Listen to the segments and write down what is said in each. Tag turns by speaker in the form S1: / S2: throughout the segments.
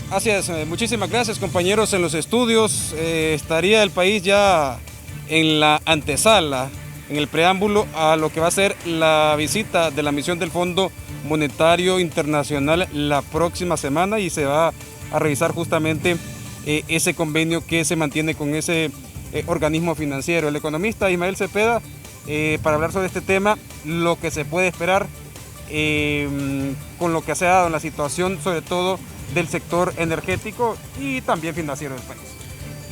S1: Así es, muchísimas gracias compañeros en los estudios. Estaría el país ya en la antesala, en el preámbulo a lo que va a ser la visita de la misión del Fondo Monetario Internacional la próxima semana y se va a revisar justamente ese convenio que se mantiene con ese organismo financiero. El economista Ismael Cepeda, para hablar sobre este tema, lo que se puede esperar con lo que se ha dado en la situación, sobre todo del sector energético y también financiero del país.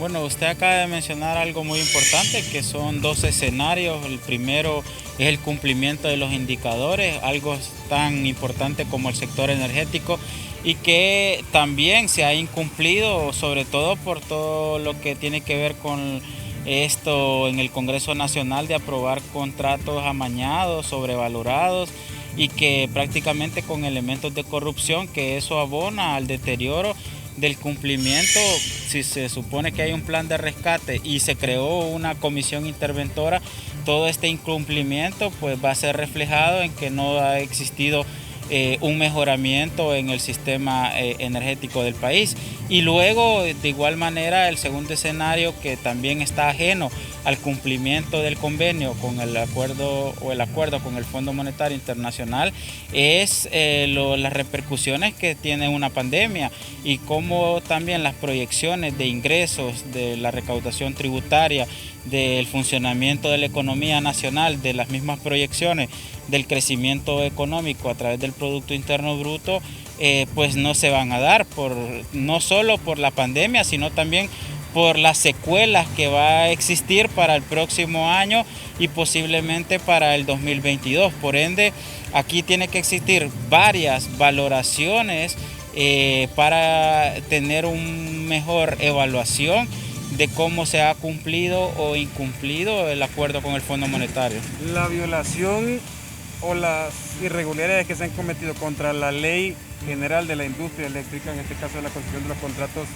S2: Bueno, usted acaba de mencionar algo muy importante, que son dos escenarios. El primero es el cumplimiento de los indicadores, algo tan importante como el sector energético, y que también se ha incumplido, sobre todo por todo lo que tiene que ver con esto en el Congreso Nacional, de aprobar contratos amañados, sobrevalorados, y que prácticamente con elementos de corrupción, que eso abona al deterioro del cumplimiento. Si se supone que hay un plan de rescate y se creó una comisión interventora, todo este incumplimiento pues va a ser reflejado en que no ha existido un mejoramiento en el sistema energético del país. Y luego, de igual manera, el segundo escenario, que también está ajeno al cumplimiento del convenio con el acuerdo con el Fondo Monetario Internacional, es las repercusiones que tiene una pandemia, y cómo también las proyecciones de ingresos, de la recaudación tributaria, del funcionamiento de la economía nacional, de las mismas proyecciones del crecimiento económico a través del Producto Interno Bruto, pues no se van a dar, no solo por la pandemia, sino también por las secuelas que va a existir para el próximo año y posiblemente para el 2022. Por ende, aquí tiene que existir varias valoraciones para tener una mejor evaluación de cómo se ha cumplido o incumplido el acuerdo con el Fondo Monetario.
S1: La violación o las irregularidades que se han cometido contra la Ley General de la Industria Eléctrica, en este caso de la concesión de los contratos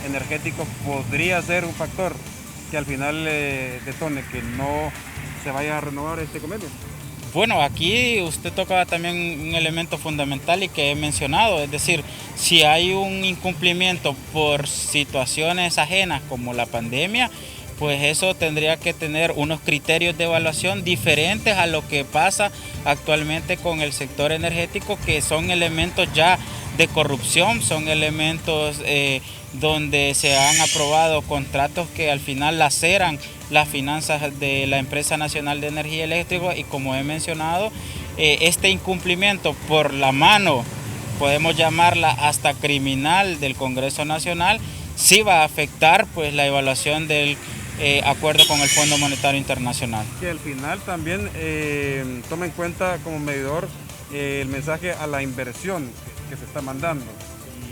S1: energéticos, podría ser un factor que al final detone que no se vaya a renovar este convenio.
S2: Bueno, aquí usted toca también un elemento fundamental y que he mencionado, es decir, si hay un incumplimiento por situaciones ajenas como la pandemia, pues eso tendría que tener unos criterios de evaluación diferentes a lo que pasa actualmente con el sector energético, que son elementos ya de corrupción, son elementos donde se han aprobado contratos que al final laceran las finanzas de la Empresa Nacional de Energía Eléctrica. Y como he mencionado, este incumplimiento por la mano, podemos llamarla hasta criminal, del Congreso Nacional, sí va a afectar pues la evaluación del acuerdo con el Fondo Monetario Internacional.
S1: Que al final también toma en cuenta como medidor el mensaje a la inversión que se está mandando.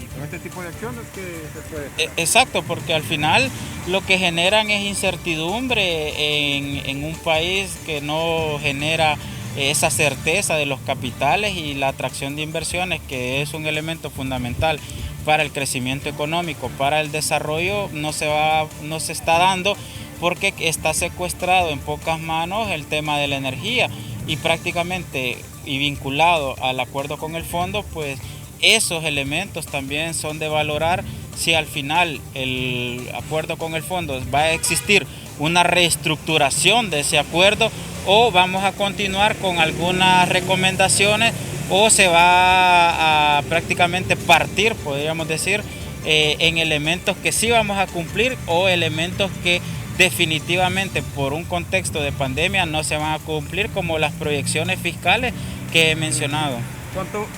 S1: Y con este tipo de acciones que se puede esperar.
S2: Exacto, porque al final lo que generan es incertidumbre en un país que no genera esa certeza de los capitales y la atracción de inversiones, que es un elemento fundamental para el crecimiento económico, para el desarrollo. No se está dando porque está secuestrado en pocas manos el tema de la energía, y prácticamente y vinculado al acuerdo con el fondo, pues esos elementos también son de valorar si al final el acuerdo con el fondo va a existir una reestructuración de ese acuerdo, o vamos a continuar con algunas recomendaciones, o se va a prácticamente partir, podríamos decir, en elementos que sí vamos a cumplir o elementos que definitivamente por un contexto de pandemia no se van a cumplir, como las proyecciones fiscales que he mencionado.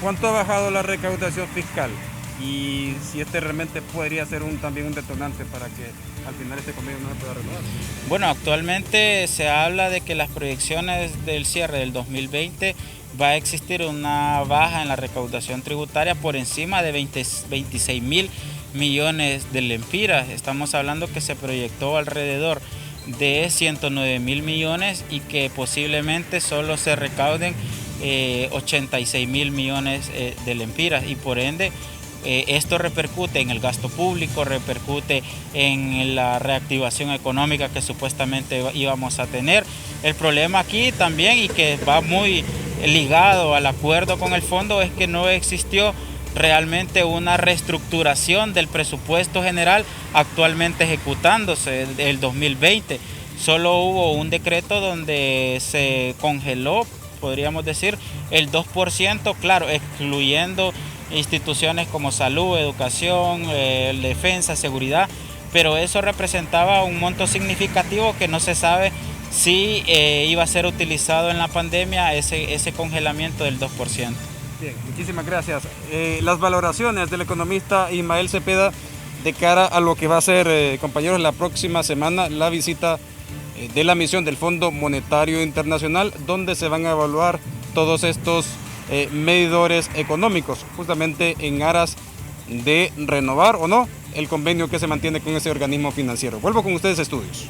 S1: ¿Cuánto ha bajado la recaudación fiscal? Y si este realmente podría ser también un detonante para que al final este convenio no se pueda renovar.
S2: Bueno, actualmente se habla de que las proyecciones del cierre del 2020 va a existir una baja en la recaudación tributaria por encima de 26 mil millones de lempiras. Estamos hablando que se proyectó alrededor de 109 mil millones y que posiblemente solo se recauden 86 mil millones de lempiras, y por ende esto repercute en el gasto público, repercute en la reactivación económica que supuestamente íbamos a tener. El problema aquí también, y que va muy ligado al acuerdo con el fondo, es que no existió realmente una reestructuración del presupuesto general actualmente ejecutándose el 2020. Solo hubo un decreto donde se congeló, podríamos decir, el 2%, claro, excluyendo instituciones como salud, educación, defensa, seguridad, pero eso representaba un monto significativo que no se sabe si iba a ser utilizado en la pandemia ese congelamiento del 2%.
S1: Bien, muchísimas gracias. Las valoraciones del economista Ismael Cepeda de cara a lo que va a ser, compañeros, la próxima semana, la visita de la misión del Fondo Monetario Internacional, donde se van a evaluar todos estos medidores económicos, justamente en aras de renovar o no el convenio que se mantiene con ese organismo financiero. Vuelvo con ustedes a estudios.